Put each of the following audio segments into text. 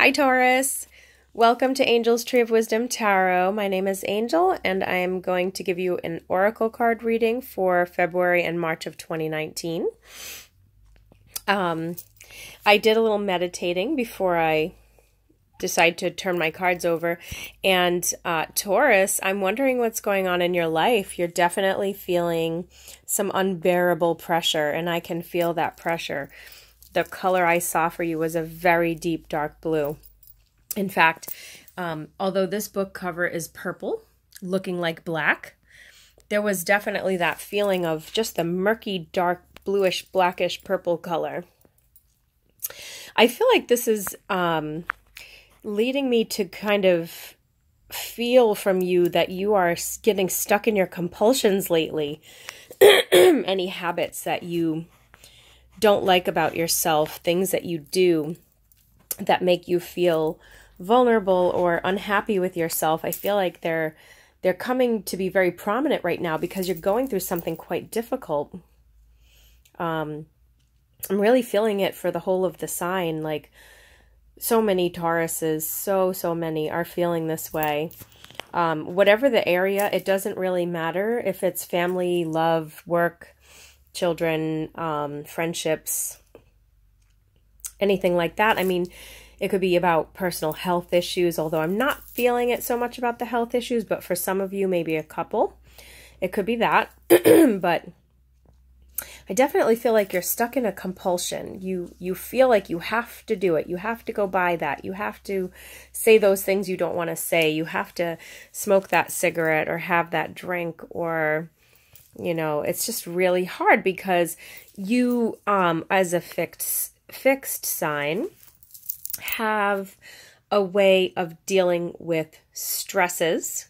Hi, Taurus. Welcome to Angel's Tree of Wisdom Tarot. My name is Angel, and I am going to give you an oracle card reading for February and March of 2019. I did a little meditating before I decide to turn my cards over. And Taurus, I'm wondering what's going on in your life. You're definitely feeling some unbearable pressure, and I can feel that pressure. The color I saw for you was a very deep dark blue. In fact, although this book cover is purple, looking like black, there was definitely that feeling of just the murky, dark, bluish, blackish purple color. I feel like this is leading me to kind of feel from you that you are getting stuck in your compulsions lately. Any habits that you don't like about yourself, things that you do that make you feel vulnerable or unhappy with yourself. I feel like they're coming to be very prominent right now because you're going through something quite difficult. I'm really feeling it for the whole of the sign. Like so many Tauruses, so many are feeling this way. Whatever the area, it doesn't really matter if it's family, love, work, children, friendships, anything like that. I mean, it could be about personal health issues, although I'm not feeling it so much about the health issues, but for some of you, maybe a couple, it could be that. But I definitely feel like you're stuck in a compulsion. You feel like you have to do it. You have to go buy that. You have to say those things you don't want to say. You have to smoke that cigarette or have that drink, or, you know, it's just really hard because you, as a fixed sign, have a way of dealing with stresses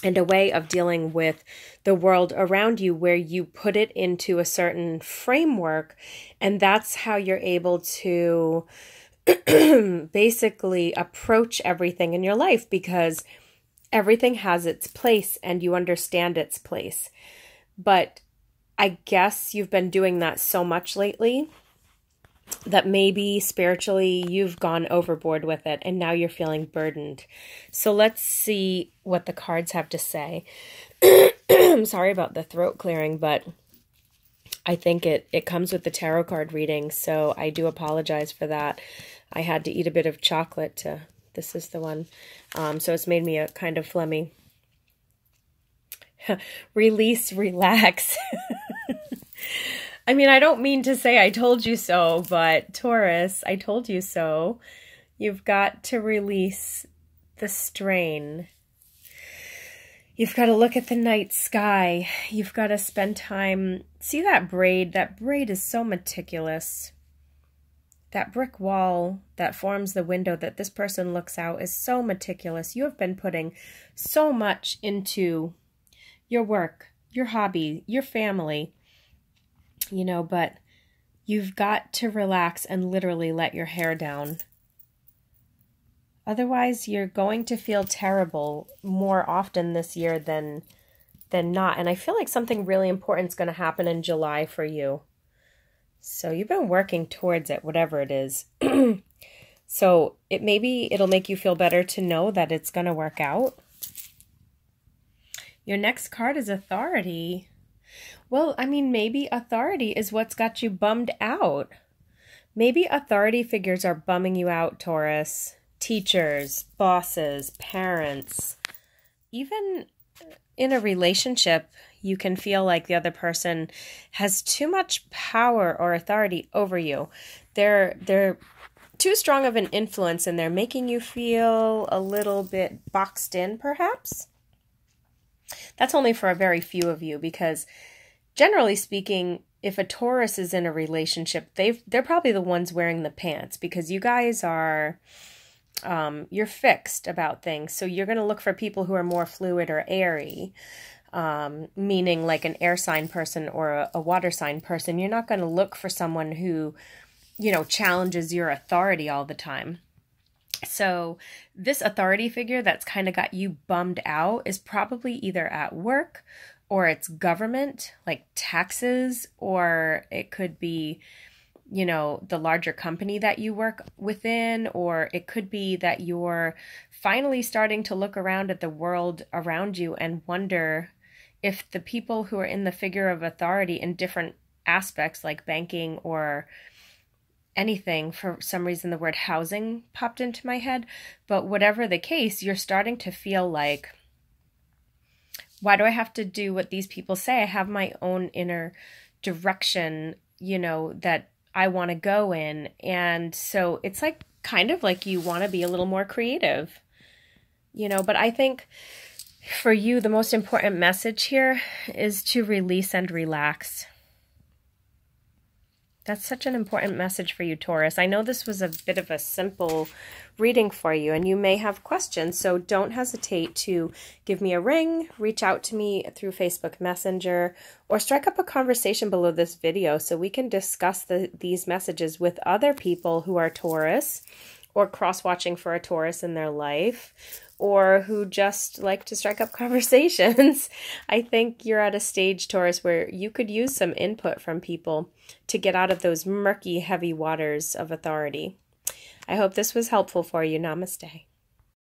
and a way of dealing with the world around you where you put it into a certain framework, and that's how you're able to basically approach everything in your life, because everything has its place and you understand its place. But I guess you've been doing that so much lately that maybe spiritually you've gone overboard with it and now you're feeling burdened. So let's see what the cards have to say. I'm sorry about the throat clearing, but I think it comes with the tarot card reading, so I do apologize for that. I had to eat a bit of chocolate to, this is the one, so it's made me a kind of phlegmy. Release, relax. I mean, I don't mean to say I told you so, but Taurus, I told you so. You've got to release the strain. You've got to look at the night sky. You've got to spend time. See that braid? That braid is so meticulous. That brick wall that forms the window that this person looks out is so meticulous. You have been putting so much into your work, your hobby, your family, you know, but you've got to relax and literally let your hair down. Otherwise, you're going to feel terrible more often this year than not. And I feel like something really important is going to happen in July for you. So you've been working towards it, whatever it is. So it'll make you feel better to know that it's going to work out. Your next card is Authority. Well, I mean, maybe authority is what's got you bummed out. Maybe authority figures are bumming you out, Taurus. Teachers, bosses, parents. Even in a relationship, you can feel like the other person has too much power or authority over you. They're too strong of an influence, and they're making you feel a little bit boxed in, perhaps. That's only for a very few of you, because generally speaking, if a Taurus is in a relationship, they're probably the ones wearing the pants, because you guys are, you're fixed about things. So you're going to look for people who are more fluid or airy, meaning like an air sign person or a water sign person. You're not going to look for someone who, you know, challenges your authority all the time. So this authority figure that's kind of got you bummed out is probably either at work, or it's government, like taxes, or it could be you know, the larger company that you work within, or it could be that you're finally starting to look around at the world around you and wonder if the people who are in the figure of authority in different aspects like banking or anything, for some reason the word housing popped into my head, but whatever the case, you're starting to feel like, why do I have to do what these people say? I have my own inner direction, you know, that I want to go in. And so it's like kind of like you want to be a little more creative, you know, but I think for you, the most important message here is to release and relax. That's such an important message for you, Taurus. I know this was a bit of a simple reading for you, and you may have questions, so don't hesitate to give me a ring, reach out to me through Facebook Messenger, or strike up a conversation below this video so we can discuss these messages with other people who are Taurus, or cross-watching for a Taurus in their life, or who just like to strike up conversations. I think you're at a stage, Taurus, where you could use some input from people to get out of those murky, heavy waters of authority. I hope this was helpful for you. Namaste.